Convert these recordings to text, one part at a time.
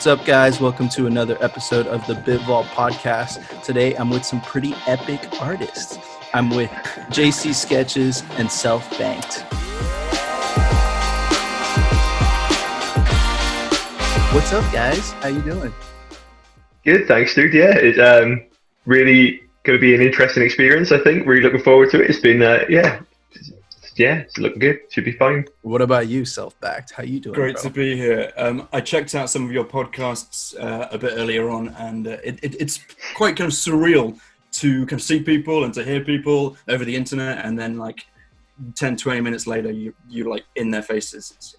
What's up, guys? Welcome to another episode of the BVP podcast. Today, I'm with some pretty epic artists. I'm with JC Sketches and Self Banked. What's up, guys? How you doing? Good, thanks, dude. Yeah, it's really going to be an interesting experience, I think. Really looking forward to it. It's been, it's looking good. Should be fine. What about you, Self Banked? How you doing, Great bro? to be here. I checked out some of your podcasts a bit earlier on, and it's quite kind of surreal to kind of see people and to hear people over the internet, and then like 10, 20 minutes later, you're like in their faces.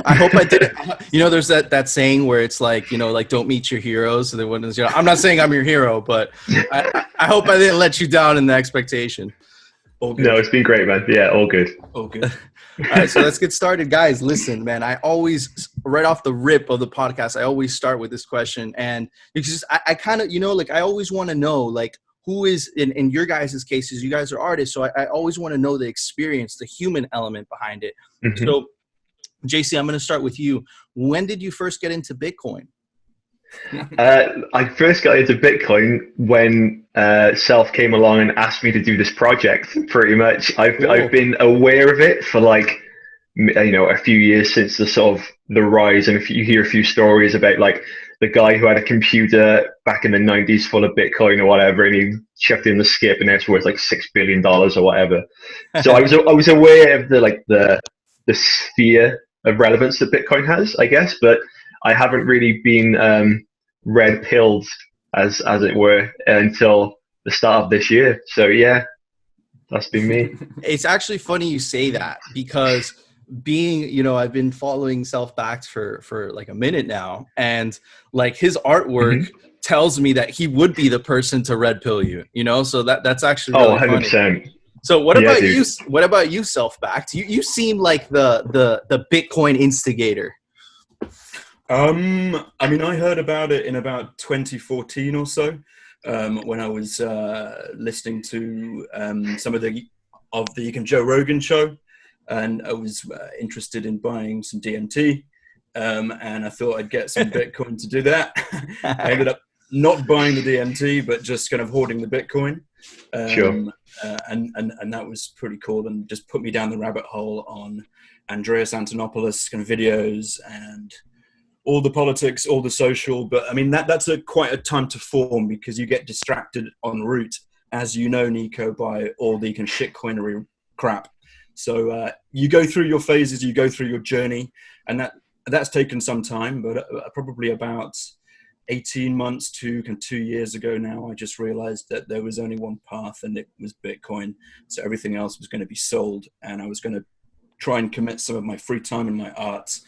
I hope I did it. You know, there's that saying where it's like, you know, like don't meet your heroes. So I'm not saying I'm your hero, but I hope I didn't let you down in the expectation. All good. No, it's been great, man. Yeah, all good. All good. All right, so let's get started, guys. Listen, man, I always, right off the rip of the podcast, I always start with this question. And because I kind of, you know, like I always want to know, like, who is, in your guys' cases, you guys are artists. So I always want to know the experience, the human element behind it. Mm-hmm. So, JC, I'm going to start with you. When did you first get into Bitcoin? I first got into Bitcoin when Self came along and asked me to do this project. Pretty much, I've been aware of it for like, you know, a few years since the sort of the rise, and if you hear a few stories about like the guy who had a computer back in the 90s full of Bitcoin or whatever, and he chucked in the skip, and it's worth like $6 billion or whatever. So I was aware of the sphere of relevance that Bitcoin has, I guess, but I haven't really been red-pilled, as it were, until the start of this year. So yeah, that's been me. It's actually funny you say that, because being, you know, I've been following Self Backed for like a minute now, and like his artwork tells me that he would be the person to red pill you, you know, so that's actually really 100%. Funny. So what about you? What about you, Self Backed? You seem like the Bitcoin instigator. I mean, I heard about it in about 2014 or so, when I was listening to some of the Joe Rogan show, and I was interested in buying some DMT, and I thought I'd get some Bitcoin to do that. I ended up not buying the DMT, but just kind of hoarding the Bitcoin. Sure. And that was pretty cool, and just put me down the rabbit hole on Andreas Antonopoulos kind of videos and all the politics, all the social. But I mean, that's quite a time to form, because you get distracted en route, as you know, Nico, by all the kind of shitcoinery crap. So you go through your phases, you go through your journey, and that's taken some time, but probably about 18 months to 2 years ago now, I just realized that there was only one path, and it was Bitcoin. So everything else was going to be sold, and I was going to try and commit some of my free time and my art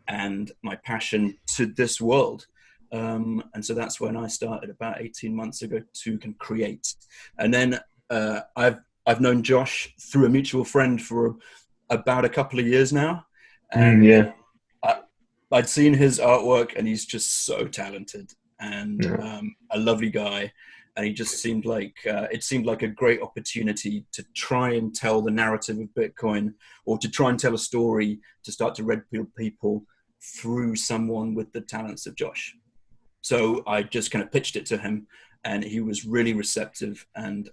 and my passion to this world. And so that's when I started about 18 months ago to create. And then I've known Josh through a mutual friend for about a couple of years now. And I'd seen his artwork, and he's just so talented and a lovely guy. And he just seemed like it seemed like a great opportunity to try and tell the narrative of Bitcoin, or to try and tell a story to start to red pill people through someone with the talents of Josh. So I just kind of pitched it to him, and he was really receptive, and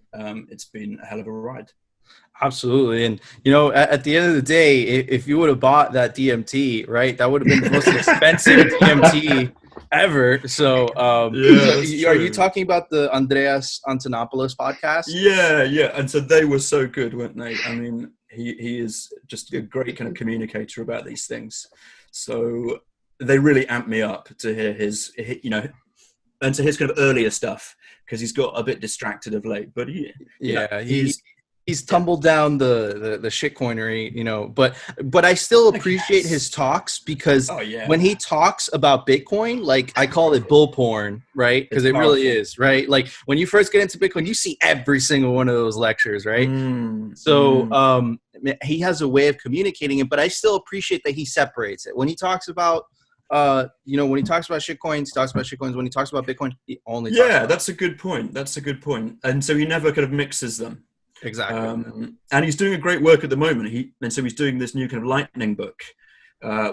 it's been a hell of a ride. Absolutely. And, you know, at the end of the day, if you would have bought that DMT, right, that would have been the most expensive DMT ever. So, are you talking about the Andreas Antonopoulos podcast? Yeah. And so they were so good, weren't they? I mean, he is just a great kind of communicator about these things. So they really amped me up to hear his, you know, and to his kind of earlier stuff, because he's got a bit distracted of late. But he's tumbled down the shitcoinery, you know, but I still appreciate his talks, because when he talks about Bitcoin, like I call it bull porn, right? Because it really is, right? Like when you first get into Bitcoin, you see every single one of those lectures, right? He has a way of communicating it, but I still appreciate that he separates it. When he talks about you know, when he talks about shitcoins, he talks about shitcoins. When he talks about Bitcoin, he only talks about that's a good point. That's a good point. And so he never kind of mixes them. Exactly. And he's doing a great work at the moment. And so he's doing this new kind of lightning book,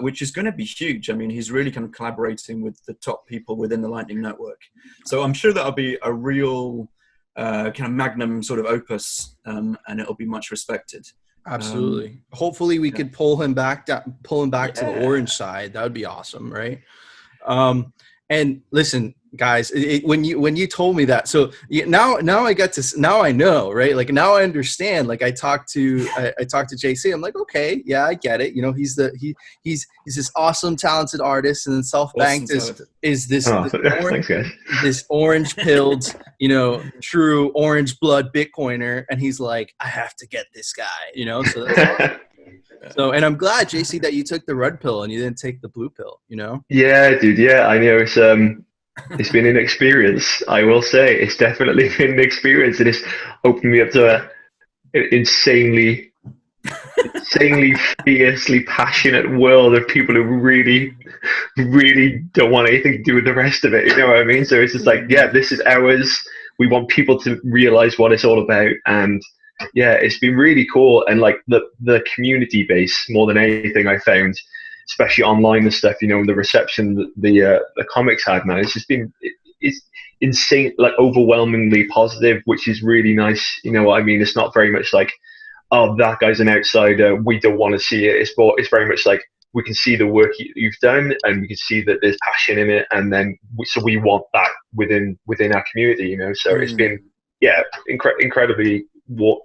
which is going to be huge. I mean, he's really kind of collaborating with the top people within the Lightning Network. So I'm sure that'll be a real kind of magnum sort of opus, and it'll be much respected. Absolutely. Hopefully we could pull him back to the orange side. That would be awesome, right? And listen, guys, when you told me that, so now I know, right? Like now I understand. Like I talked to JC. I'm like, okay, yeah, I get it. You know, he's this awesome, talented artist, and then Self-Banked is this this orange pilled, you know, true orange blood Bitcoiner, and he's like, I have to get this guy, you know. So that's awesome. So, and I'm glad, JC, that you took the red pill and you didn't take the blue pill, you know? Yeah, dude. Yeah, I know. It's been an experience. I will say it's definitely been an experience, and it's opened me up to an insanely fiercely passionate world of people who really don't want anything to do with the rest of it. You know what I mean? So it's just like, yeah, this is ours. We want people to realize what it's all about, and yeah, it's been really cool. And like the community base, more than anything, I found, especially online and stuff, you know, the reception that the comics had, man, it's just been it's insane, like overwhelmingly positive, which is really nice. You know what I mean? It's not very much like, oh, that guy's an outsider, we don't want to see it. It's very much like, we can see the work you've done, and we can see that there's passion in it, and then so we want that within our community, you know. So it's been incredibly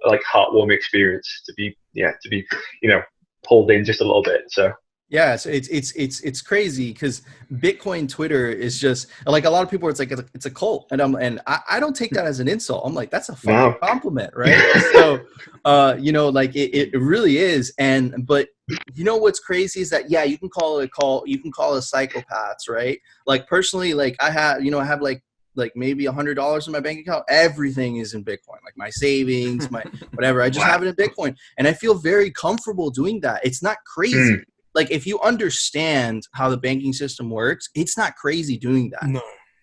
like heartwarming experience to be you know, pulled in just a little bit. So yeah, so it's crazy because Bitcoin Twitter is just like, a lot of people, it's like it's a cult, and I don't take that as an insult. I'm like, that's a fucking compliment, right? So you know, like it really is. But you know what's crazy is that, yeah, you can call it a cult, you can call it psychopaths, right? Like personally, like I have like maybe $100 in my bank account. Everything is in Bitcoin, like my savings, my whatever. I just have it in Bitcoin, and I feel very comfortable doing that. It's not crazy. Like if you understand how the banking system works, it's not crazy doing that. No,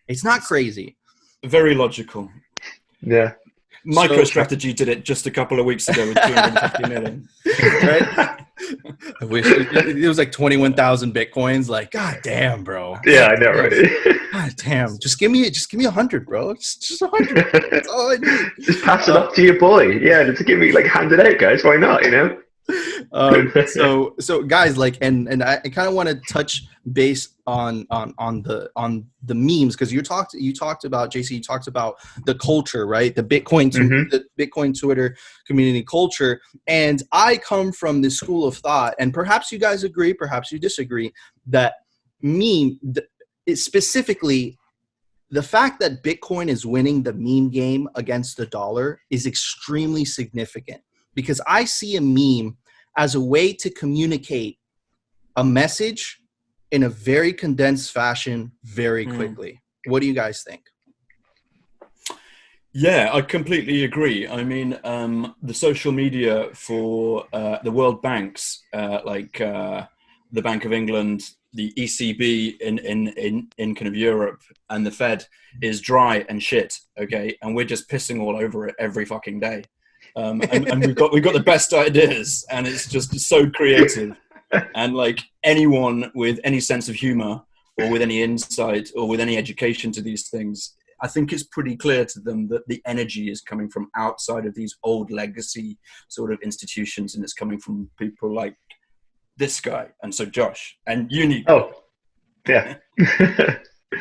it's not crazy. Very logical. Yeah. MicroStrategy did it just a couple of weeks ago with 250 million. Right? I wish it was like 21,000 Bitcoins. Like, God damn, bro. Yeah, I know, right? God damn. Just give me 100, bro. Just 100. That's all I need. Just pass it up to your boy. Yeah, just give me, like, hand it out, guys. Why not, you know? So guys, like, and I kind of want to touch base on the memes, because you talked about, JC, you talked about the culture, right? The Bitcoin Twitter community culture. And I come from this school of thought, and perhaps you guys agree, perhaps you disagree, that specifically the fact that Bitcoin is winning the meme game against the dollar is extremely significant, because I see a meme as a way to communicate a message in a very condensed fashion very quickly. What do you guys think? Yeah, I completely agree. I mean, the social media for the world banks, like the Bank of England, the ECB in kind of Europe, and the Fed is dry and shit, okay? And we're just pissing all over it every fucking day. And we've got the best ideas, and it's just so creative. And like anyone with any sense of humor or with any insight or with any education to these things, I think it's pretty clear to them that the energy is coming from outside of these old legacy sort of institutions, and it's coming from people like this guy, and so Josh and you. Oh, yeah.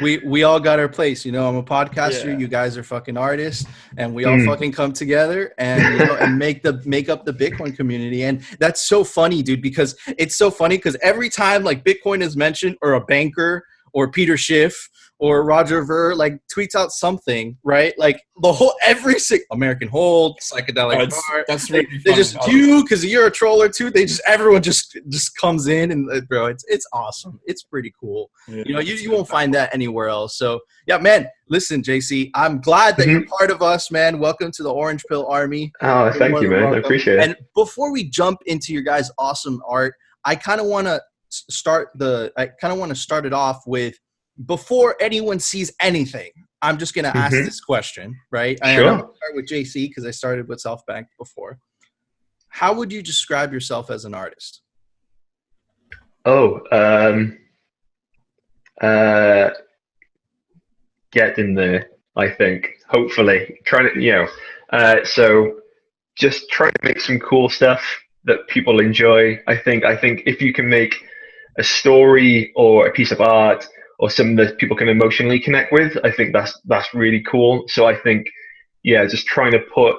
We all got our place, you know. I'm a podcaster. Yeah. You guys are fucking artists, and we all fucking come together and, you know, and make up the Bitcoin community. And that's so funny, dude, because it's so funny because every time like Bitcoin is mentioned, or a banker or Peter Schiff or Roger Ver like tweets out something, right? Like the whole American Hold, psychedelic bar. That's really they just do, because you're a troller too. Everyone just comes in, and bro, it's awesome. It's pretty cool. Yeah, you know, you won't find that anywhere else. So yeah, man. Listen, JC, I'm glad that you're part of us, man. Welcome to the Orange Pill Army. Oh, thank you, man. Welcome. I appreciate it. And before we jump into your guys' awesome art, I kind of want to start it off with, before anyone sees anything, I'm just going to ask this question, right? Sure. I'm going to start with JC because I started with Self-Banked before. How would you describe yourself as an artist? Oh, getting there, I think. Hopefully. Trying to, so just trying to make some cool stuff that people enjoy. I think if you can make a story or a piece of art or something that people can emotionally connect with, I think that's really cool. So I think, yeah, just trying to put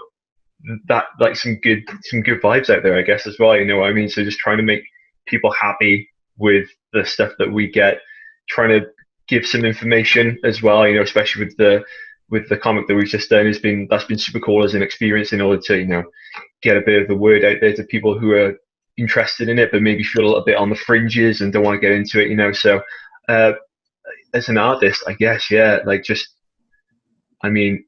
that, like, some good vibes out there, I guess, as well. You know what I mean? So just trying to make people happy with the stuff that we get, trying to give some information as well. Especially with the comic that we've just done, that's been super cool as an experience, in order to get a bit of the word out there to people who are interested in it, but maybe feel a little bit on the fringes and don't want to get into it. So as an artist, I guess, yeah, like, just, I mean,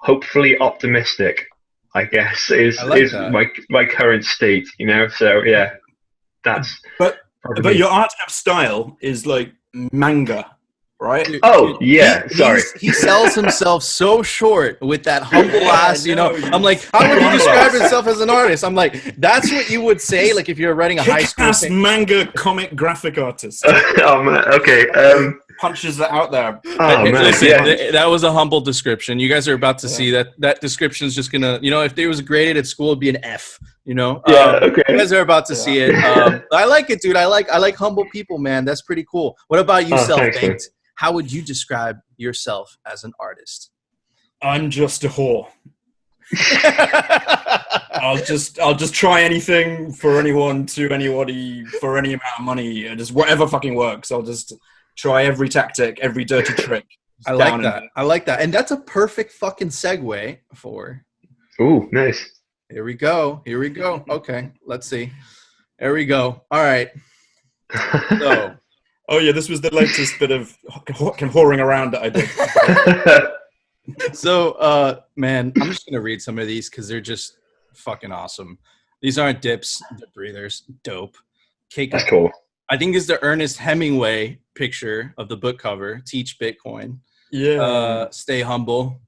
hopefully optimistic, I guess, is my current state. So yeah, that's But probably. your art style is like manga, right? Dude, yeah. Sorry. He sells himself so short with that humble ass. I'm like, how would you humble describe ass. yourself as an artist? I'm like, that's what you would say, like, if you're writing a high school Kick-ass thing. manga comic graphic artist. Oh man. Okay. Punches that out there. Oh man. Listen, Yeah. that was a humble description. You guys are about to see that description is just gonna, if there was graded at school, it'd be an F. Yeah. Okay. You guys are about to see it. I like it, dude. I like humble people, man. That's pretty cool. What about you, Self-Baked? How would you describe yourself as an artist? I'm just a whore. I'll just try anything for anyone to anybody for any amount of money, and just whatever fucking works. I'll just try every tactic, every dirty trick. I like that. And that's a perfect fucking segue for. Ooh, nice. Here we go. Okay, let's see. There we go. All right. So. Oh yeah, this was the latest bit of whoring around that I did. So, man, I'm just gonna read some of these because they're just fucking awesome. These aren't dips, they're breathers. Dope. Cake. That's cool. I think it's the Ernest Hemingway picture of the book cover. Teach Bitcoin. Yeah. Stay humble.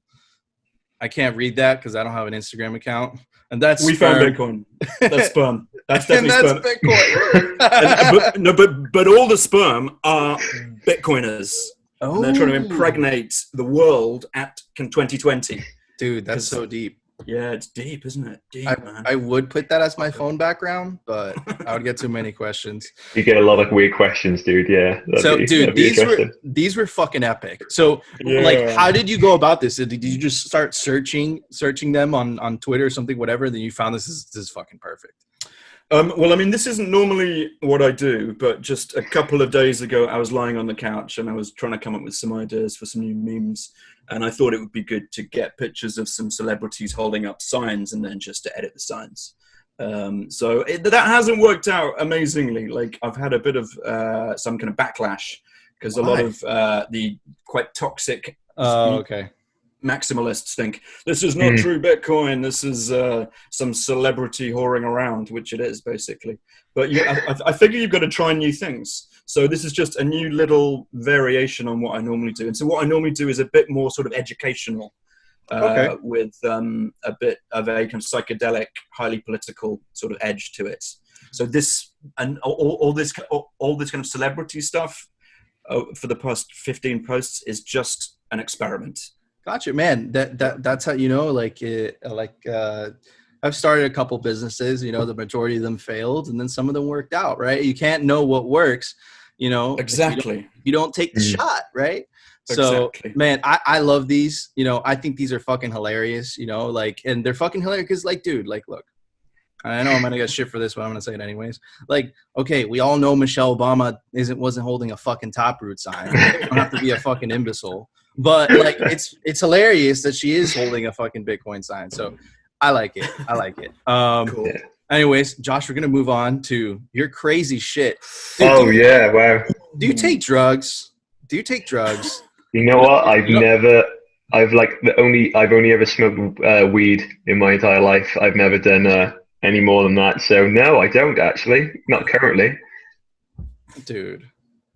I can't read that because I don't have an Instagram account. And that's we sperm. found Bitcoin. That's sperm. That's definitely and that's sperm. Bitcoin. but all the sperm are Bitcoiners. Oh. And they're trying to impregnate the world at 2020. Dude, that's so deep. Yeah, it's deep, isn't it? Deep, man. I would put that as my phone background, but I would get too many questions. You get a lot of weird questions, dude. Yeah. Dude, these were fucking epic. So, like, how did you go about this? Did you just start searching them on Twitter or something, whatever? Then you found this is fucking perfect. Well, I mean, this isn't normally what I do, but just a couple of days ago, I was lying on the couch and I was trying to come up with some ideas for some new memes. And I thought it would be good to get pictures of some celebrities holding up signs and then just to edit the signs. So that hasn't worked out amazingly. Like, I've had a bit of some kind of backlash because a lot of the quite toxic maximalists think this is not true Bitcoin. This is some celebrity whoring around, which it is basically. But I figure you've got to try new things. So this is just a new little variation on what I normally do. And so what I normally do is a bit more sort of educational, with a bit of a kind of psychedelic, highly political sort of edge to it. So this and all this kind of celebrity stuff for the past 15 posts is just an experiment. Gotcha, man. That's how I've started a couple businesses. The majority of them failed, and then some of them worked out. Right? You can't know what works. Exactly. You don't take the shot, right? So, man, I love these. I think these are fucking hilarious. And they're fucking hilarious because, like, dude, like, look. I know I'm gonna get shit for this, but I'm gonna say it anyways. Like, okay, we all know Michelle Obama wasn't holding a fucking Taproot sign. You don't have to be a fucking imbecile. But, like, it's hilarious that she is holding a fucking Bitcoin sign. So I like it. Cool. Anyways, Josh, we're going to move on to your crazy shit. Dude, yeah, wow. Do you take drugs? You know what? I've only ever smoked weed in my entire life. I've never done any more than that. So no, I don't actually. Not currently. Dude,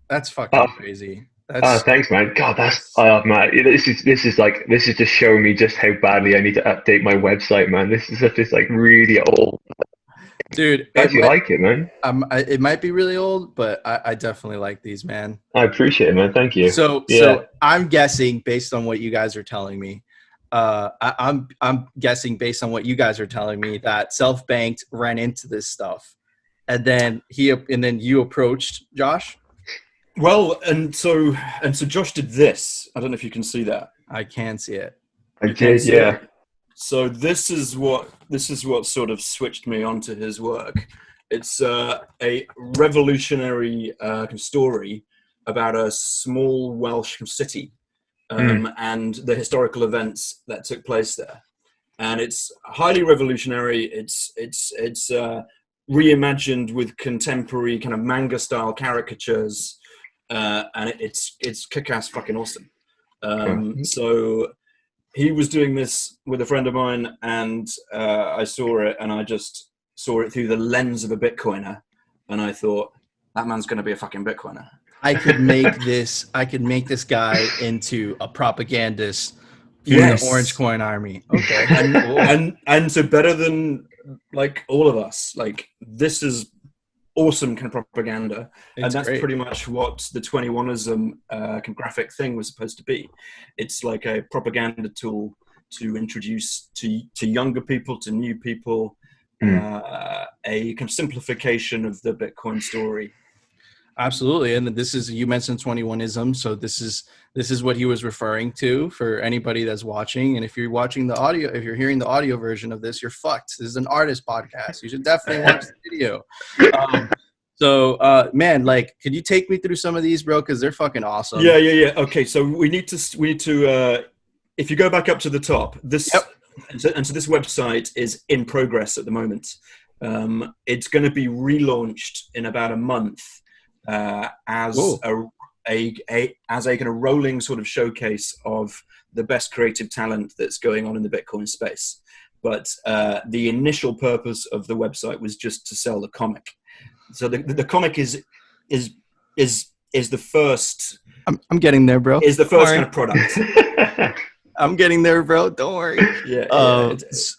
that's fucking crazy. Thanks, man. God, man. This is just showing me just how badly I need to update my website, man. This is like really old. Dude, I actually like it, man. it might be really old, but I definitely like these, man. I appreciate it, man. Thank you. So I'm guessing based on what you guys are telling me, I'm guessing based on what you guys are telling me that Self-Banked ran into this stuff, and then you approached Josh. Well, and so Josh did this. I don't know if you can see that. I can see it. I did, yeah. So this is what sort of switched me onto his work. It's a revolutionary story about a small Welsh city and the historical events that took place there. And it's highly revolutionary. It's reimagined with contemporary kind of manga style caricatures, and it's kick-ass fucking awesome. So he was doing this with a friend of mine, and I saw it, and I just saw it through the lens of a Bitcoiner, and I thought, that man's going to be a fucking Bitcoiner. I could make this guy into a propagandist for the Orange Coin Army. Okay. and so better than like all of us, like this is awesome kind of propaganda. And that's pretty much what the 21ism graphic thing was supposed to be. It's like a propaganda tool to introduce to younger people, to new people, a kind of simplification of the Bitcoin story. Absolutely. And this is, you mentioned 21ism. So this is what he was referring to for anybody that's watching. And if you're watching the audio, if you're hearing the audio version of this, you're fucked. This is an artist podcast. You should definitely watch the video. Man, like, could you take me through some of these, bro? Cause they're fucking awesome. Yeah. Okay. So we need to, if you go back up to the top, this, and so this website is in progress at the moment. It's going to be relaunched in about a month. As a kind of rolling sort of showcase of the best creative talent that's going on in the Bitcoin space. But the initial purpose of the website was just to sell the comic. So the comic is the first. I'm getting there, bro. Is the first kind of product. I'm getting there, bro. Don't worry.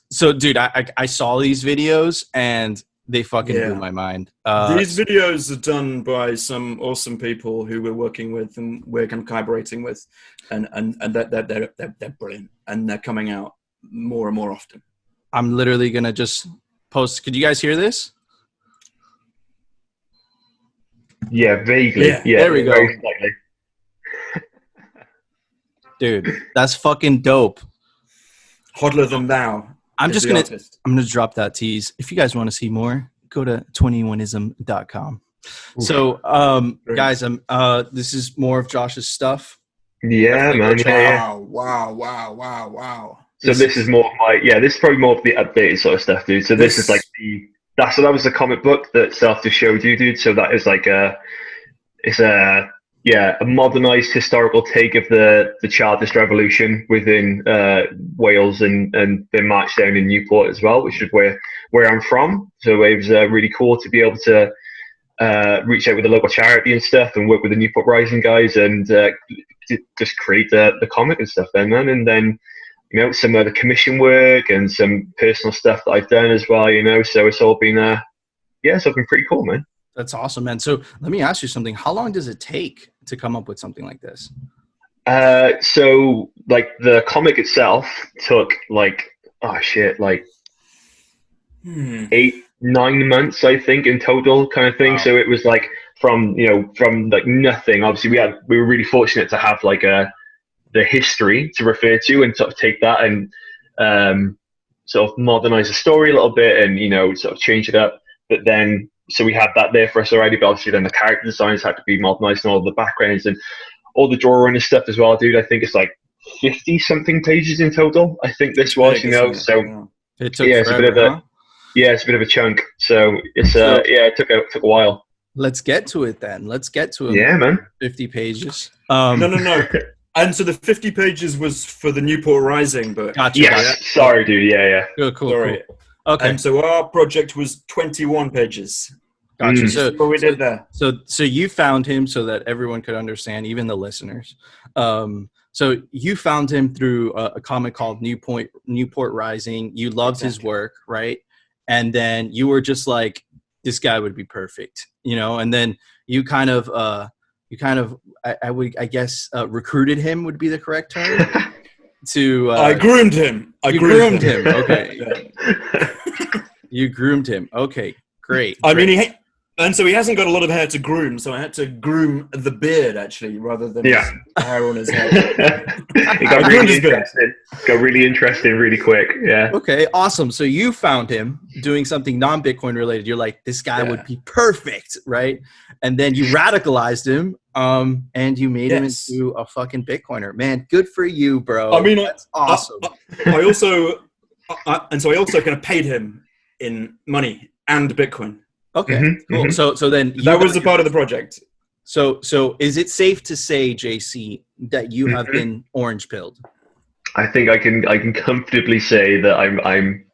So, dude, I saw these videos and they fucking blew my mind. These videos are done by some awesome people who we're working with and we're kind of collaborating with, and they're brilliant, and they're coming out more and more often. I'm literally gonna just post. Could you guys hear this? Yeah, vaguely. Yeah, there we go. Dude, that's fucking dope. Hodler than thou. I'm gonna drop that tease. If you guys want to see more, go to 21ism.com. So, guys, this is more of Josh's stuff. Yeah, man. Wow. So this is more of this is probably more of the updated sort of stuff, dude. So this is like that was the comic book that Self just showed you, dude. So that is like a modernized historical take of the Chartist revolution within Wales and the march down in Newport as well, which is where I'm from. So it was really cool to be able to reach out with the local charity and stuff and work with the Newport Rising guys and just create the comic and stuff then, man. And then, some of the commission work and some personal stuff that I've done as well, so it's all been, it's all been pretty cool, man. That's awesome, man. So let me ask you something. How long does it take to come up with something like this? So like the comic itself took 8-9 months, I think, in total kind of thing. Wow. So it was like from like nothing. Obviously we were really fortunate to have like the history to refer to and sort of take that and sort of modernize the story a little bit and, sort of change it up. But then, so we had that there for us already, but obviously then the character designs had to be modernized and all the backgrounds and all the drawing and stuff as well, dude. I think it's like 50 something pages in total. I think this was, so it took forever, it's a bit of a chunk. So it's it took a while. Let's get to it then. Let's get to it. Yeah, man. 50 pages. No. And so the 50 pages was for the Newport Rising, but gotcha. Yes. Sorry, dude. Yeah. Cool. Sorry. Cool. Okay. And so our project was 21 pages. Gotcha. So what we did there. So you found him so that everyone could understand, even the listeners. So you found him through a comic called Newport Rising. You loved his work, right? and then you were just like, this guy would be perfect, you know, and then you kind of I guess recruited him would be the correct term. I groomed him. You groomed him. Okay. You groomed him. Okay, great. I mean, and so he hasn't got a lot of hair to groom, so I had to groom the beard actually, rather than his hair on his head. It got really interesting really quick. Yeah. Okay, awesome. So you found him doing something non-Bitcoin related. You're like, this guy would be perfect, right? And then you radicalized him, and you made him into a fucking Bitcoiner. Man, good for you, bro. I mean, that's awesome. I also kind of paid him in money and Bitcoin. Okay, cool. So then that was a part of the project. So is it safe to say, JC, that you have been orange pilled? I think I can comfortably say that I'm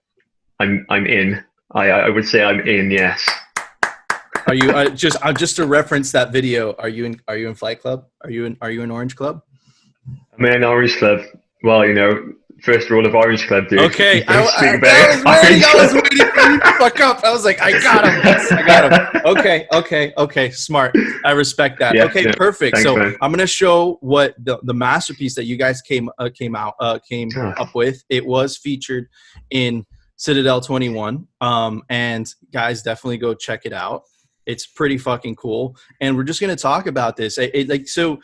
in. I would say I'm in. Yes. Are you just to reference that video? Are you in Flight Club? Are you in Orange Club? I'm in Orange Club. Well, you know, first rule of Orange Club, dude. Okay, I was waiting for you to fuck up. I was like, I got him. Okay, smart. I respect that. Yeah, perfect. Thanks, so man. I'm gonna show what the masterpiece that you guys came up with. It was featured in Citadel21. And guys, definitely go check it out. It's pretty fucking cool. And we're just gonna talk about this. So.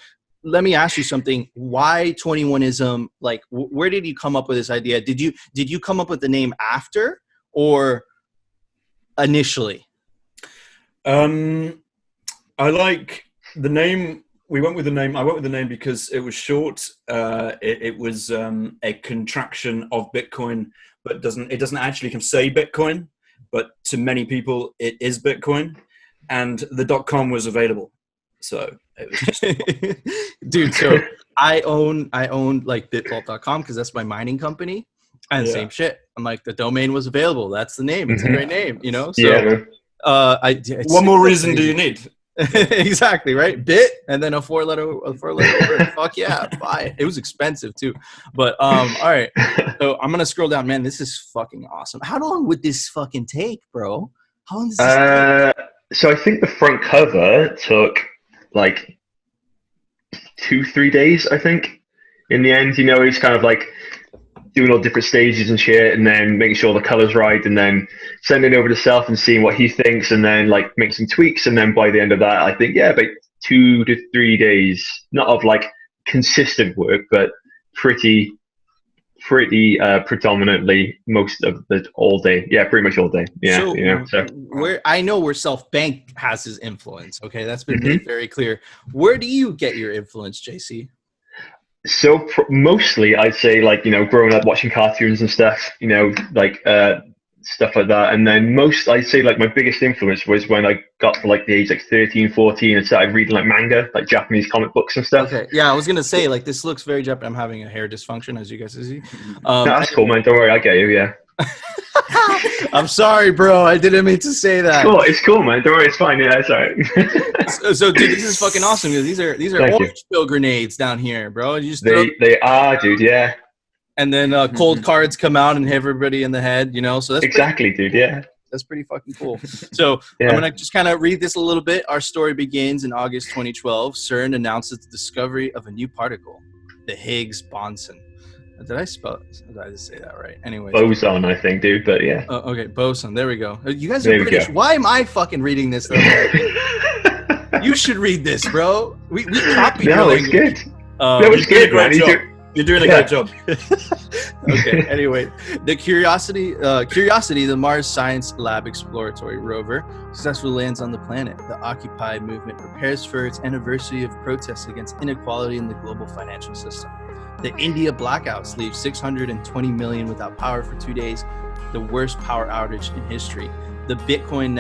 Let me ask you something. Why 21ism? Like, where did you come up with this idea? Did you come up with the name after or initially? I like the name. We went with the name. I went with the name because it was short. It was a contraction of Bitcoin, but it doesn't actually say Bitcoin. But to many people, it is Bitcoin, and the .com was available. So it was just dude. So I own like bitvault.com because that's my mining company, and same shit. I'm like, the domain was available. That's the name. It's a great name, you know. So what more reason do you need? Exactly, right? Bit and then a four letter word. Fuck yeah, buy it. It was expensive too, but all right. So I'm gonna scroll down. Man, this is fucking awesome. How long would this fucking take, bro? How long does this take? So I think the front cover took like 2-3 days, I think. In the end, you know, he's kind of like doing all different stages and shit, and then making sure the color's right, and then sending it over to Self and seeing what he thinks, and then like make some tweaks, and then by the end of that, I think about 2 to 3 days, not of like consistent work, but pretty predominantly most of the all day. Yeah, pretty much all day. Yeah, so, you know. So I know where Self Bank has his influence. Okay, that's been made very clear. Where do you get your influence, JC? So mostly, I'd say, like, you know, growing up watching cartoons and stuff. You know, like stuff like that. And then I'd say like my biggest influence was when I got to like the age like 13, 14 and started reading like manga, like Japanese comic books and stuff. Okay, yeah, I was gonna say, like, this looks very Japanese. I'm having a hair dysfunction, as you guys see. No, that's cool, man. Don't worry, I get you. Yeah. I'm sorry, bro. I didn't mean to say that. It's cool, man. Don't worry, it's fine. Yeah, it's all right. So, dude, this is fucking awesome. These are orange pill grenades down here, bro. You just they are, dude. Yeah. And then cold cards come out and hit everybody in the head, you know. So that's dude. Yeah. That's pretty fucking cool. So I'm going to just kind of read this a little bit. Our story begins in August 2012. CERN announces the discovery of a new particle, the Higgs boson. Did I just say that right? Anyway. Boson, I think, dude, but yeah. Okay, boson. There we go. You guys are British. Why am I fucking reading this, though? You should read this, bro. We copied your language. It's good. It's good, man. You're doing a great job. Okay. Anyway, the Curiosity, the Mars Science Lab exploratory rover, successfully lands on the planet. The Occupy movement prepares for its anniversary of protests against inequality in the global financial system. The India blackouts leave 620 million without power for 2 days, the worst power outage in history. The Bitcoin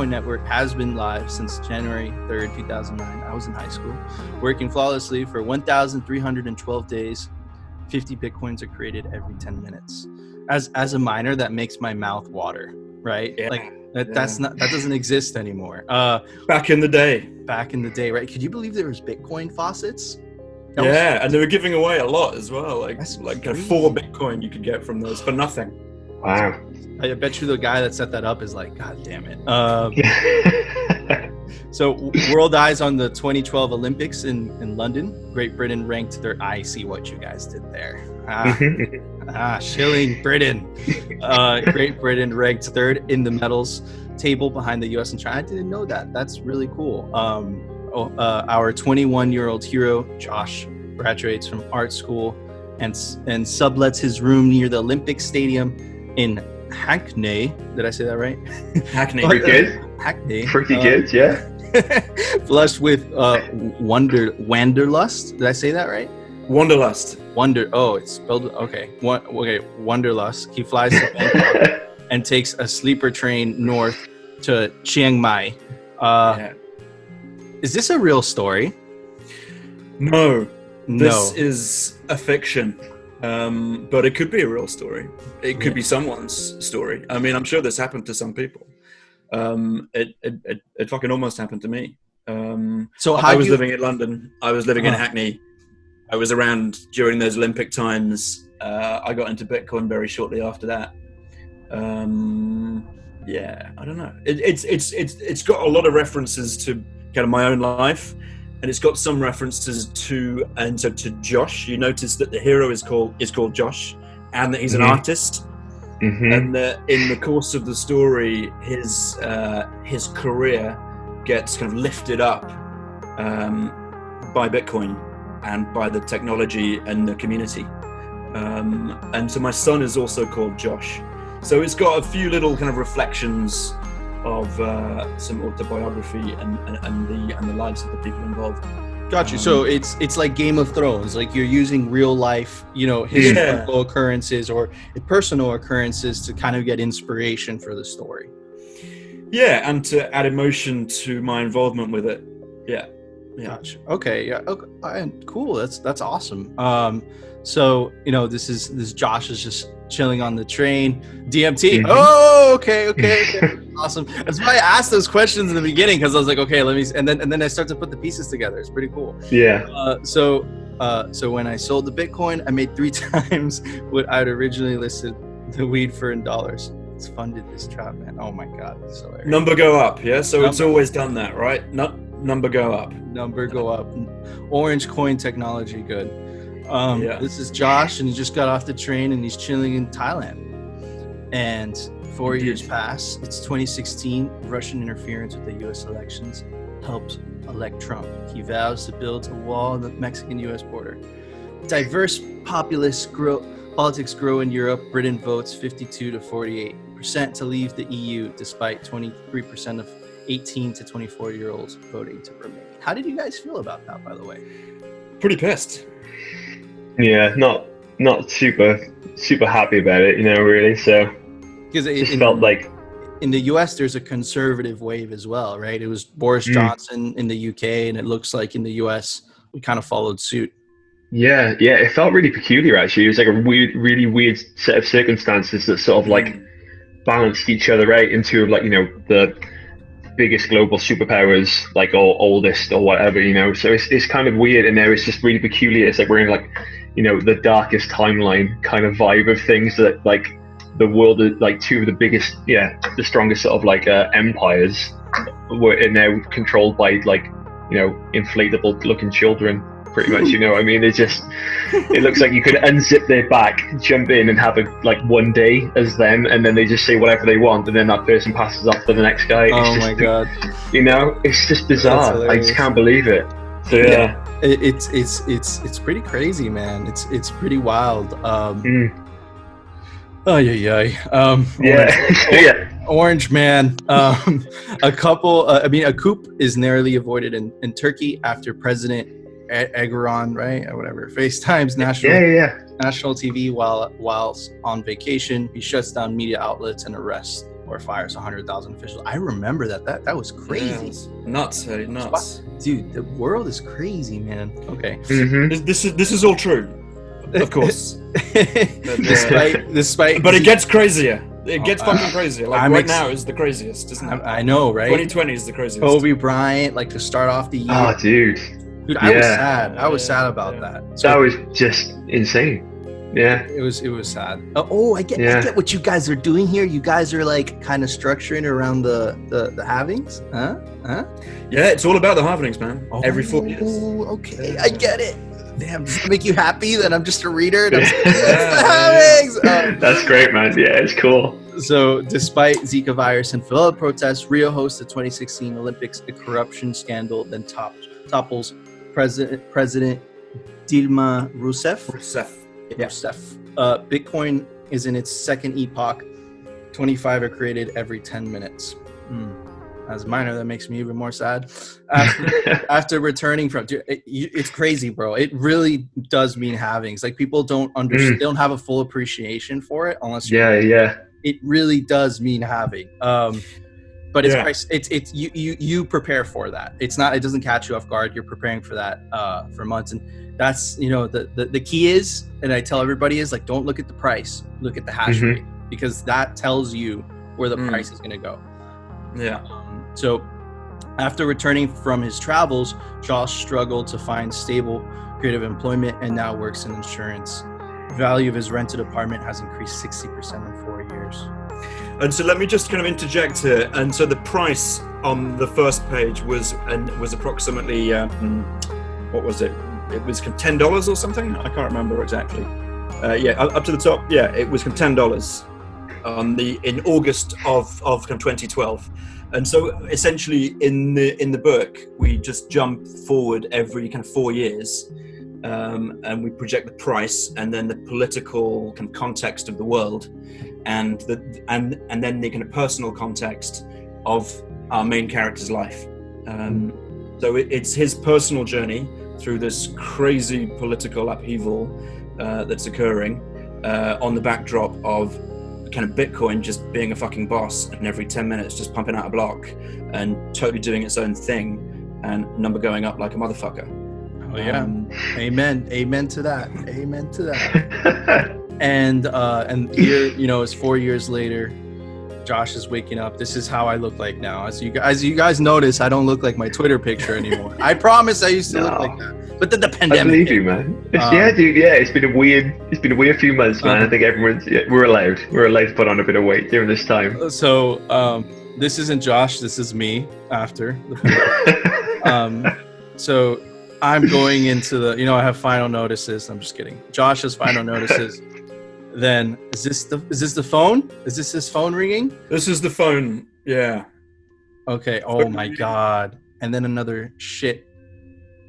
network has been live since January 3rd, 2009. I was in high school, working flawlessly for 1,312 days. 50 Bitcoins are created every 10 minutes. As a miner, that makes my mouth water, right? Yeah. Like that doesn't exist anymore. Back in the day, right? Could you believe there was Bitcoin faucets? And they were giving away a lot as well. Like 4 Bitcoin you could get from those for nothing. Wow. I bet you the guy that set that up is like, God damn it. So world eyes on the 2012 Olympics in London. Great Britain ranked third. I see what you guys did there. Shilling Britain. Great Britain ranked third in the medals table behind the US and China. I didn't know that. That's really cool. Our 21-year-old hero, Josh, graduates from art school and sublets his room near the Olympic Stadium in Hackney. Did I say that right? Hackney. Pretty good. Hackney. Pretty good, yeah. Flushed with wanderlust. Did I say that right? Wanderlust. It's spelled okay. Wanderlust. He flies to Bangkok and takes a sleeper train north to Chiang Mai. Is this a real story? No. This is a fiction. But it could be a real story. It could be someone's story. I mean, I'm sure this happened to some people. It fucking almost happened to me. So I was living in London. I was living in Hackney. I was around during those Olympic times. I got into Bitcoin very shortly after that. I don't know. It's got a lot of references to kind of my own life, and it's got some references to Josh. You notice that the hero is called Josh, and that he's an artist. And in the course of the story, his career gets kind of lifted up by Bitcoin and by the technology and the community. And so my son is also called Josh. So it's got a few little kind of reflections of some autobiography and the lives of the people involved. Got you. So it's like Game of Thrones. Like you're using real life, historical occurrences or personal occurrences to kind of get inspiration for the story. Yeah, and to add emotion to my involvement with it. Yeah. Gotcha. Okay. Yeah. Okay. Cool. That's awesome. So this Josh is just chilling on the train. DMT. Oh, okay. Awesome. That's why I asked those questions in the beginning, because I was like, okay, let me. And then I start to put the pieces together. It's pretty cool. Yeah. So when I sold the Bitcoin, I made 3 times what I'd originally listed the weed for in dollars. It's funded this trap, man. Oh my God, it's so hilarious. Number go up. Yeah. So it's always done that, right? Number go up. Number go up. Orange coin technology, good. This is Josh, and he just got off the train, and he's chilling in Thailand. And 4 years pass. It's 2016. Russian interference with the U.S. elections helped elect Trump. He vows to build a wall on the Mexican-U.S. border. Diverse populist politics grow in Europe. Britain votes 52 to 48% to leave the EU, despite 23% of 18 to 24-year-olds voting to remain. How did you guys feel about that, by the way? Pretty pissed. Yeah, not super happy about it, really. So because it felt like in the US there's a conservative wave as well, right? It was Boris Johnson in the UK, and it looks like in the US we kind of followed suit. Yeah, it felt really peculiar actually. It was like a really weird set of circumstances that sort of like balanced each other out into like, the biggest global superpowers, like, or oldest or whatever, so it's kind of weird, and now it's just really peculiar. It's like we're in like, the darkest timeline kind of vibe of things, that like the world is like 2 of the biggest, the strongest sort of like empires are now controlled by like, inflatable looking children, pretty much. It looks like you could unzip their back, jump in, and have one day as them, and then they just say whatever they want, and then that person passes off to the next guy. My God. It's just bizarre. I just can't believe it. So yeah. It's pretty crazy, man. It's pretty wild. Orange man. A coup is narrowly avoided in Turkey after President Erdogan, right, or whatever, FaceTimes national TV whilst on vacation. He shuts down media outlets and arrests or fires 100,000 officials. I remember that was crazy. Nuts. Dude, the world is crazy, man. Okay. This is all true, of course. Despite, but it gets crazier. It gets fucking crazier. Like now is the craziest, isn't it? I know, right? 2020 is the craziest. Kobe Bryant, like to start off the year. Oh, dude. I was sad. I was sad about that. So, that was just insane. Yeah. It was sad. I get what you guys are doing here. You guys are like kind of structuring around the halvings, huh? Yeah, it's all about the halvings, man. Every 4 years. Okay, I get it. Damn, does that make you happy that I'm just a reader? And I'm saying, it's the halvings. That's great, man. Yeah, it's cool. So, despite Zika virus and failed protests, Rio hosts the 2016 Olympics. A corruption scandal then topples President Dilma Rousseff. Bitcoin is in its second epoch. 25 are created every 10 minutes. As a miner, that makes me even more sad. After returning from, it's crazy, bro. It really does mean halvings. Like, people don't understand, they don't have a full appreciation for it unless it really does mean halving. But it's you prepare for that. It doesn't catch you off guard. You're preparing for that for months, and that's the key is, and I tell everybody is like, don't look at the price, look at the hash rate, because that tells you where the price is going to go. Yeah. So after returning from his travels, Josh struggled to find stable creative employment and now works in insurance. The value of his rented apartment has increased 60% in 4 years. And so let me just kind of interject here. And so the price on the first page was approximately what was it? It was $10 or something. I can't remember exactly. Up to the top. Yeah, it was $10 in August of 2012. And so essentially in the book, we just jump forward every kind of 4 years, and we project the price and then the political kind of context of the world, and then the kind of personal context of our main character's life. So it's his personal journey through this crazy political upheaval that's occurring on the backdrop of kind of Bitcoin just being a fucking boss, and every 10 minutes just pumping out a block and totally doing its own thing, and number going up like a motherfucker. Oh yeah. Amen to that. And here, it's 4 years later. Josh is waking up. This is how I look like now. As you guys notice, I don't look like my Twitter picture anymore. I promise I used to look like that. But then the pandemic. I believe you, man. Dude. Yeah, it's been a weird few months, man. I think we're allowed to put on a bit of weight during this time. So this isn't Josh. This is me after. So I'm going into the. I have final notices. I'm just kidding. Josh has final notices. Then is this the phone? Is this his phone ringing? This is the phone. Yeah. Okay. Oh my God. And then another shit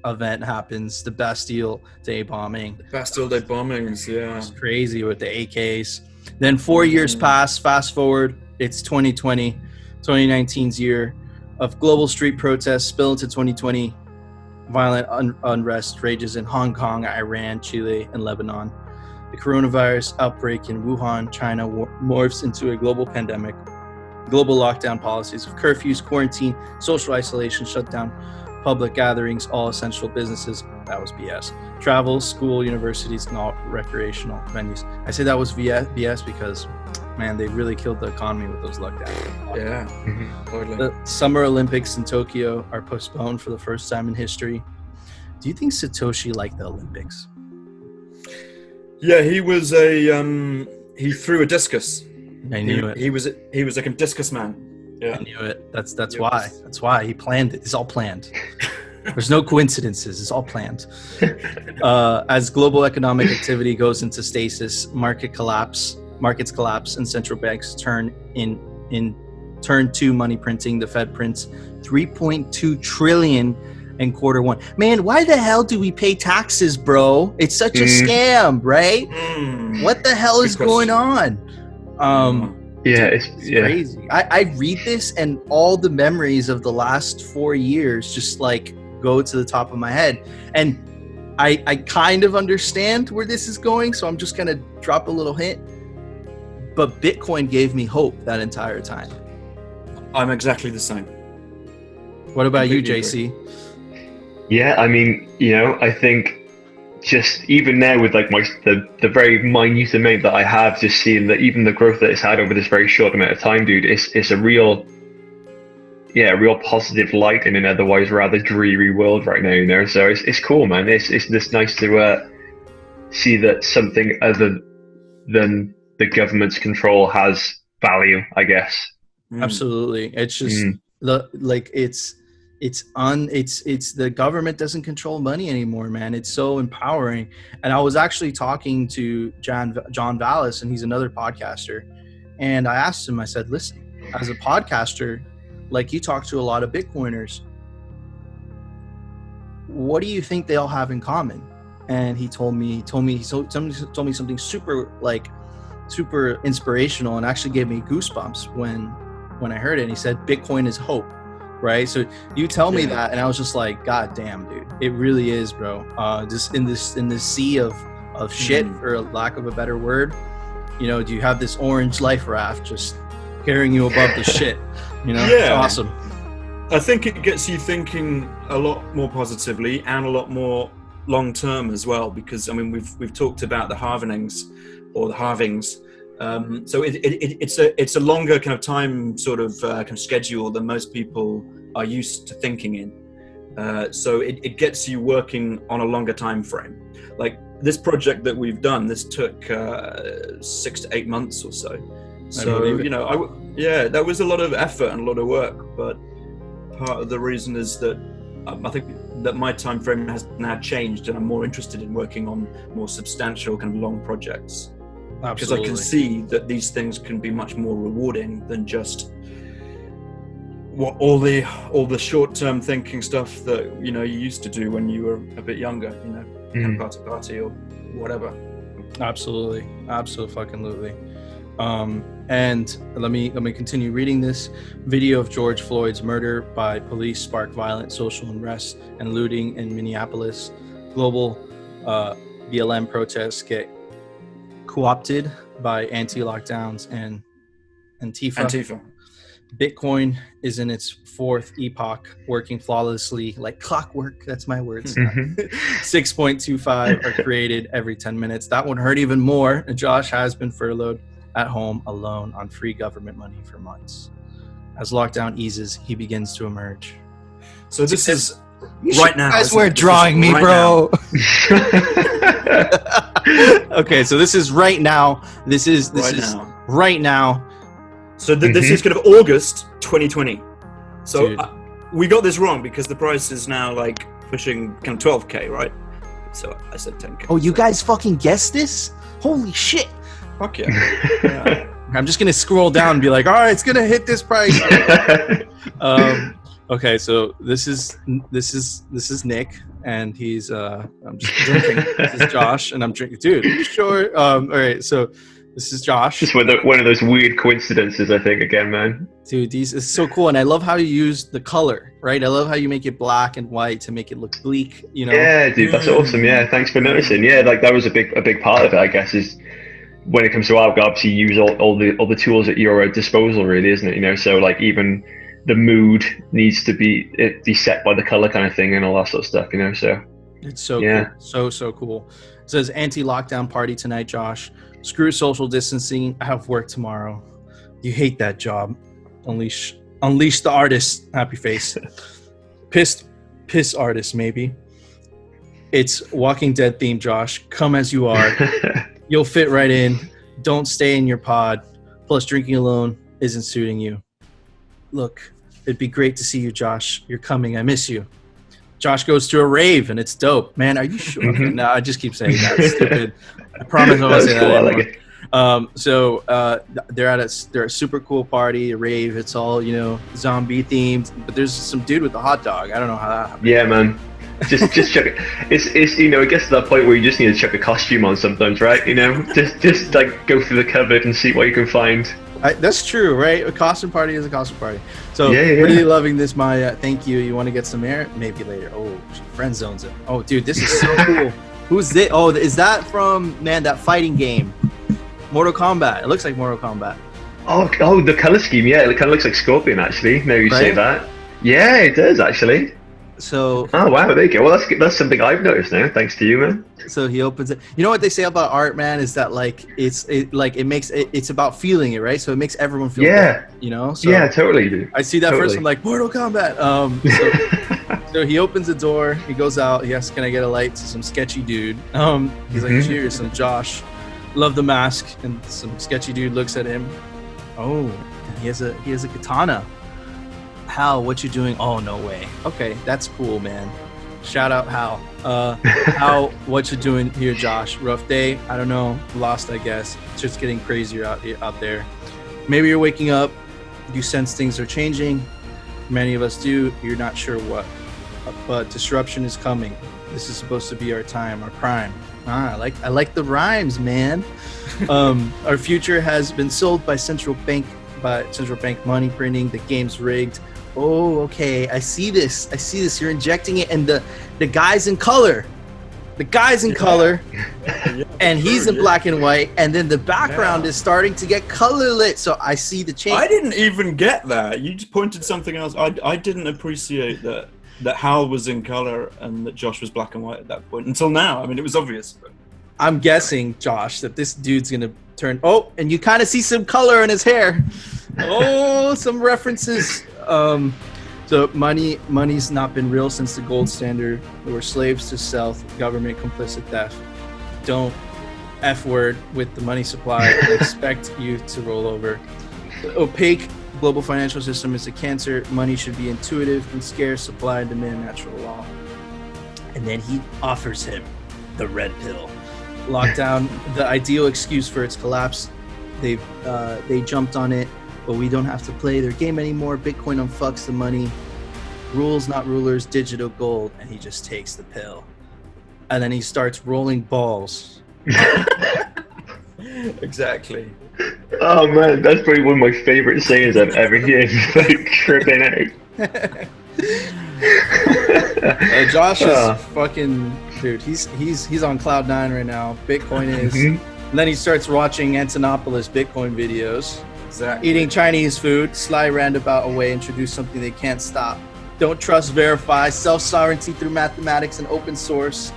event happens. The Bastille Day bombing. Bastille Day bombings. Yeah. It's crazy with the AKs. Then 4 years pass. Fast forward. It's 2020. 2019's year of global street protests spill into 2020. Violent unrest rages in Hong Kong, Iran, Chile, and Lebanon. The coronavirus outbreak in Wuhan, China morphs into a global pandemic. Global lockdown policies of curfews, quarantine, social isolation, shut down public gatherings, all essential businesses. That was BS. Travel, school, universities, and all recreational venues. I say that was BS because, man, they really killed the economy with those lockdowns. Yeah, totally. The Summer Olympics in Tokyo are postponed for the first time in history. Do you think Satoshi liked the Olympics? Yeah, he was he threw a discus. I knew it. He was like a discus man. Yeah. I knew it. That's why. That's why he planned it. It's all planned. There's no coincidences. It's all planned. As global economic activity goes into stasis, markets collapse, and central banks turn to money printing. The Fed prints 3.2 trillion in quarter1. Man, why the hell do we pay taxes, bro? It's such a scam, right? What the hell is going on? It's crazy. I read this and all the memories of the last 4 years just like go to the top of my head. And I kind of understand where this is going, so I'm just going to drop a little hint. But Bitcoin gave me hope that entire time. I'm exactly the same. What about you, JC? Yeah, I mean, I think just even now with like the very minute amount that I have, just seeing that even the growth that it's had over this very short amount of time, dude, it's a real positive light in an otherwise rather dreary world right now, So it's cool, man. It's just nice to see that something other than the government's control has value, I guess. Absolutely. It's just it's the government doesn't control money anymore, man. It's so empowering. And I was actually talking to John Vallis, and he's another podcaster. And I asked him, I said, listen, as a podcaster, like you talk to a lot of Bitcoiners, what do you think they all have in common? And he told me something super inspirational, and actually gave me goosebumps when I heard it. And he said, Bitcoin is hope, right? So you tell me that, and I was just like, God damn, dude, it really is, bro. Just in this sea of shit, for lack of a better word, you know, do you have this orange life raft just carrying you above the shit? You know, it's awesome. I think it gets you thinking a lot more positively and a lot more long term as well, because I mean we've talked about the halvenings or the halvings. So it's a longer kind of time sort of kind of schedule than most people are used to thinking in. So it gets you working on a longer time frame. Like this project that we've done, this took 6 to 8 months or so. So you know, that was a lot of effort and a lot of work. But part of the reason is that I think that my time frame has now changed, and I'm more interested in working on more substantial kind of long projects. Because I can see that these things can be much more rewarding than just what all the short-term thinking stuff that you used to do when you were a bit younger, kind of party or whatever. Absolutely fucking. And let me continue reading this. Video of George Floyd's murder by police sparked violent social unrest and looting in Minneapolis. Global BLM protests get co-opted by anti-lockdowns and Antifa. Bitcoin is in its fourth epoch, working flawlessly like clockwork. That's my words. 6.25 are created every 10 minutes. That one hurt even more. Josh has been furloughed at home alone on free government money for months. As lockdown eases, he begins to emerge. So this is right now. You guys were drawing me, bro. Okay, so this is right now. This is right now. So this is kind of August 2020. So we got this wrong because the price is now like pushing kind of 12K, right? So I said 10K. Oh, you guys fucking guessed this? Holy shit. Fuck yeah. I'm just gonna scroll down and be like, all right, it's gonna hit this price. Okay, so this is Nick, and he's I'm just drinking. This is Josh, and I'm drinking. Dude, sure. All right, so this is Josh. Just one of those weird coincidences, I think, again, man. Dude, these is so cool, and I love how you use the color, right? I love how you make it black and white to make it look bleak. Yeah, dude, that's awesome. Yeah, thanks for noticing. Yeah, like that was a big part of it, I guess, is when it comes to art, obviously you use all the tools at your disposal, really, isn't it? So like even the mood needs to be set by the color kind of thing and all that sort of stuff, So it's so cool. So cool. It says anti-lockdown party tonight, Josh. Screw social distancing. I have work tomorrow. You hate that job. Unleash the artist. Happy face. Piss artist, maybe. It's Walking Dead theme, Josh. Come as you are. You'll fit right in. Don't stay in your pod. Plus, drinking alone isn't suiting you. Look, it'd be great to see you, Josh. You're coming. I miss you. Josh goes to a rave, and it's dope. Man, are you sure? Okay, no, I just keep saying that. It's stupid. I promise I won't say that anymore. So they're at a super cool party, a rave. It's all, zombie themed. But there's some dude with a hot dog. I don't know how that happened. Yeah, man. Just check it. It's it gets to that point where you just need to chuck a costume on sometimes, right? Just like go through the cupboard and see what you can find. That's true, right? A costume party is a costume party. So really loving this, Maya. Thank you. You want to get some air? Maybe later. Oh, she friend zones it. Oh, dude, this is so cool. Who's this? Oh, is that from that fighting game, Mortal Kombat? It looks like Mortal Kombat. Oh, the color scheme. Yeah, it kind of looks like Scorpion actually. Now you say that. Yeah, it does actually. So Oh wow, there you go. Well, that's something I've noticed now, thanks to you, man. So he opens it. You know what they say about art, man, is that like it's about feeling it, right? So it makes everyone feel better, you know? So yeah, totally, dude. I see that first, I'm like, Mortal Kombat. So he opens the door, he goes out, he asks, can I get a light to some sketchy dude? He's like, cheers, some Josh. Love the mask. And some sketchy dude looks at him. Oh, and he has a katana. Hal, what you doing? Oh, no way. Okay, that's cool, man. Shout out Hal. Hal, what you doing here, Josh? Rough day? I don't know. Lost, I guess. It's just getting crazier out there. Maybe you're waking up. You sense things are changing. Many of us do. You're not sure what. But disruption is coming. This is supposed to be our time, our prime. I like the rhymes, man. Our future has been sold by central bank money printing. The game's rigged. Oh, okay. I see this. You're injecting it, and the guy's in color. And he's in black and white, and then the background is starting to get color lit. So I see the change. I didn't even get that. You just pointed something else. I didn't appreciate that Hal was in color and that Josh was black and white at that point until now. I mean, it was obvious. But I'm guessing, Josh, that this dude's gonna turn. Oh, and you kind of see some color in his hair. Oh, some references. So money's not been real since the gold standard. We're slaves to self, government complicit theft. Don't F word with the money supply and expect you to roll over. The opaque global financial system is a cancer. Money should be intuitive and scarce, supply and demand, natural law. And then he offers him the red pill. Lockdown, the ideal excuse for its collapse. They jumped on it, but we don't have to play their game anymore. Bitcoin unfucks the money. Rules, not rulers, digital gold. And he just takes the pill. And then he starts rolling balls. Exactly. Oh man, that's probably one of my favorite sayings I've ever heard. Like tripping out. Josh is fucking dude. He's on cloud 9 right now. Bitcoin is. And then he starts watching Antonopoulos Bitcoin videos. Exactly. Eating Chinese food, sly roundabout way, introduce something they can't stop. Don't trust, verify, self-sovereignty through mathematics and open source.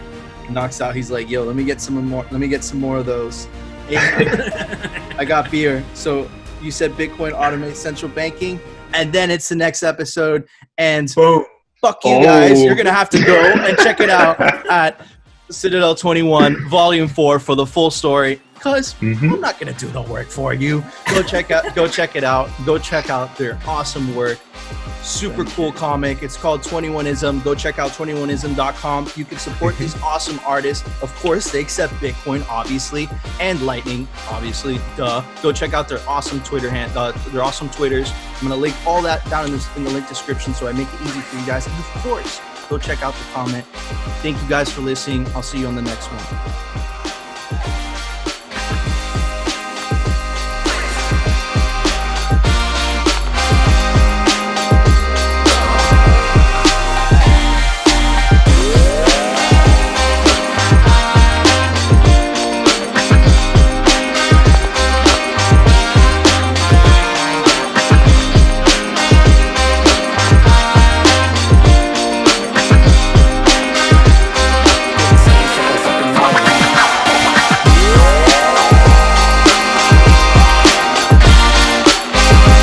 Knocks out. He's like, yo, let me get some more of those. I got beer. So you said Bitcoin automates central banking, and then it's the next episode, and boom. Fuck you guys. You're gonna have to go and check it out at Citadel21 Volume 4 for the full story. Because I'm not gonna do the work for you. Go check it out. Go check out their awesome work. Super cool comic. It's called 21ism. Go check out 21ism.com. You can support these awesome artists. Of course, they accept Bitcoin, obviously, and Lightning, obviously. Duh. Go check out their awesome their awesome Twitters. I'm gonna link all that down in the link description so I make it easy for you guys. And of course, go check out the comment. Thank you guys for listening. I'll see you on the next one.